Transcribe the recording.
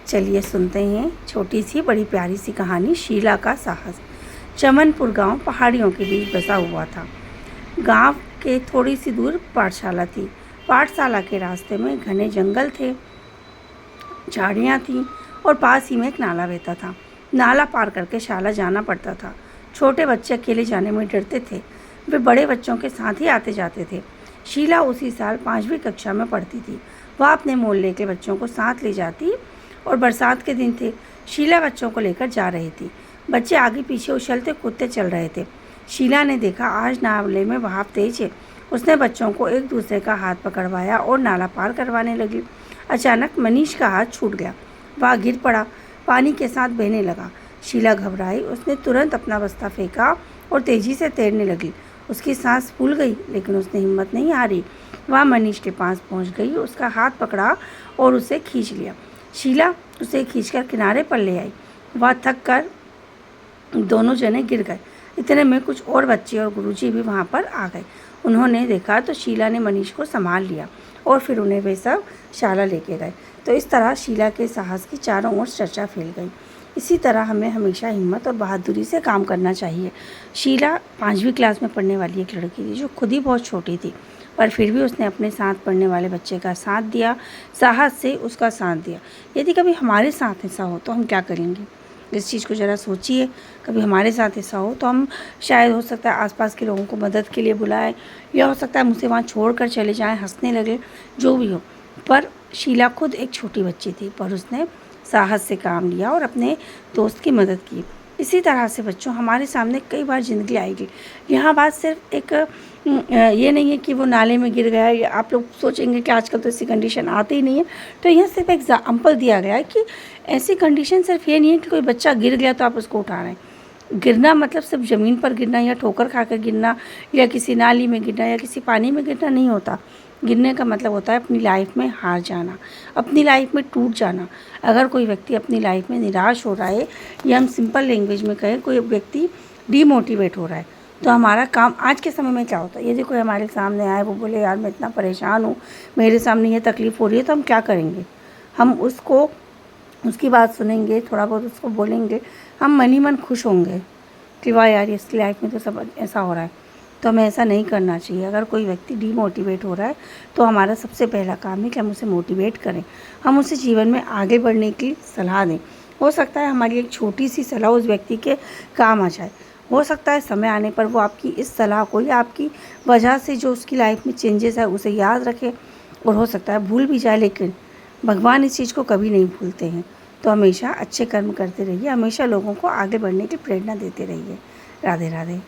चलिए सुनते हैं छोटी सी बड़ी प्यारी सी कहानी शीला का साहस। चमनपुर गांव पहाड़ियों के बीच बसा हुआ था। गांव के थोड़ी सी दूर पाठशाला थी। पाठशाला के रास्ते में घने जंगल थे, झाड़ियाँ थीं और पास ही में एक नाला बहता था। नाला पार करके शाला जाना पड़ता था। छोटे बच्चे अकेले जाने में डरते थे, वे बड़े बच्चों के साथ ही आते जाते थे। शीला उसी साल 5वीं कक्षा में पढ़ती थी। वह अपने मोहल्ले के बच्चों को साथ ले जाती और बरसात के दिन थे। शीला बच्चों को लेकर जा रही थी। बच्चे आगे पीछे उछलते कूदते चल रहे थे। शीला ने देखा आज नाले में बहाव तेज है। उसने बच्चों को एक दूसरे का हाथ पकड़वाया और नाला पार करवाने लगी। अचानक मनीष का हाथ छूट गया। वह गिर पड़ा, पानी के साथ बहने लगा। शीला घबराई। उसने तुरंत अपना बस्ता फेंका और तेजी से तैरने लगी। उसकी सांस फूल गई, लेकिन उसने हिम्मत नहीं हारी। वह मनीष के पास पहुंच गई, उसका हाथ पकड़ा और उसे खींच लिया। शीला उसे खींचकर किनारे पर ले आई। वह थक कर दोनों जने गिर गए। इतने में कुछ और बच्चे और गुरुजी भी वहाँ पर आ गए। उन्होंने देखा तो शीला ने मनीष को संभाल लिया और फिर उन्हें वे सब शाला लेके गए। तो इस तरह शीला के साहस की चारों ओर चर्चा फैल गई। इसी तरह हमें हमेशा हिम्मत और बहादुरी से काम करना चाहिए। शीला 5वीं क्लास में पढ़ने वाली एक लड़की थी जो खुद ही बहुत छोटी थी, पर फिर भी उसने अपने साथ पढ़ने वाले बच्चे का साथ दिया, साहस से उसका साथ दिया। यदि कभी हमारे साथ ऐसा हो तो हम क्या करेंगे? इस चीज़ को ज़रा सोचिए। कभी हमारे साथ ऐसा हो तो हम शायद हो सकता है आसपास के लोगों को मदद के लिए बुलाएं, या हो सकता है मुझसे वहाँ छोड़ कर चले जाएं, हंसने लगे, जो भी हो। पर शीला खुद एक छोटी बच्ची थी, पर उसने साहस से काम लिया और अपने दोस्त की मदद की। इसी तरह से बच्चों, हमारे सामने कई बार ज़िंदगी आएगी। यहाँ बात सिर्फ एक ये नहीं है कि वो नाले में गिर गया, या आप लोग सोचेंगे कि आजकल तो ऐसी कंडीशन आती ही नहीं है। तो यहाँ सिर्फ एग्जाम्पल दिया गया है कि ऐसी कंडीशन सिर्फ ये नहीं है कि कोई बच्चा गिर गया तो आप उसको उठा रहे हैं। गिरना मतलब सिर्फ ज़मीन पर गिरना या ठोकर खाकर गिरना या किसी नाली में गिरना या किसी पानी में गिरना नहीं होता। गिरने का मतलब होता है अपनी लाइफ में हार जाना, अपनी लाइफ में टूट जाना। अगर कोई व्यक्ति अपनी लाइफ में निराश हो रहा है, या हम सिंपल लैंग्वेज में कहें कोई व्यक्ति डीमोटिवेट हो रहा है, तो हमारा काम आज के समय में क्या होता है? यदि कोई हमारे सामने आए, वो बोले यार मैं इतना परेशान हूँ, मेरे सामने ये तकलीफ़ हो रही है, तो हम क्या करेंगे? हम उसकी बात सुनेंगे, थोड़ा बहुत उसको बोलेंगे, हम मन ही मन खुश होंगे कि वाह यार इसकी लाइफ में तो सब ऐसा हो रहा है। तो हमें ऐसा नहीं करना चाहिए। अगर कोई व्यक्ति डीमोटिवेट हो रहा है तो हमारा सबसे पहला काम है कि हम उसे मोटिवेट करें, हम उसे जीवन में आगे बढ़ने की सलाह दें। हो सकता है हमारी एक छोटी सी सलाह उस व्यक्ति के काम आ जाए। हो सकता है समय आने पर वो आपकी इस सलाह को या आपकी वजह से जो उसकी लाइफ में चेंजेस है उसे याद रखे, और हो सकता है भूल भी जाए, लेकिन भगवान इस चीज़ को कभी नहीं भूलते हैं। तो हमेशा अच्छे कर्म करते रहिए, हमेशा लोगों को आगे बढ़ने की प्रेरणा देते रहिए। राधे राधे।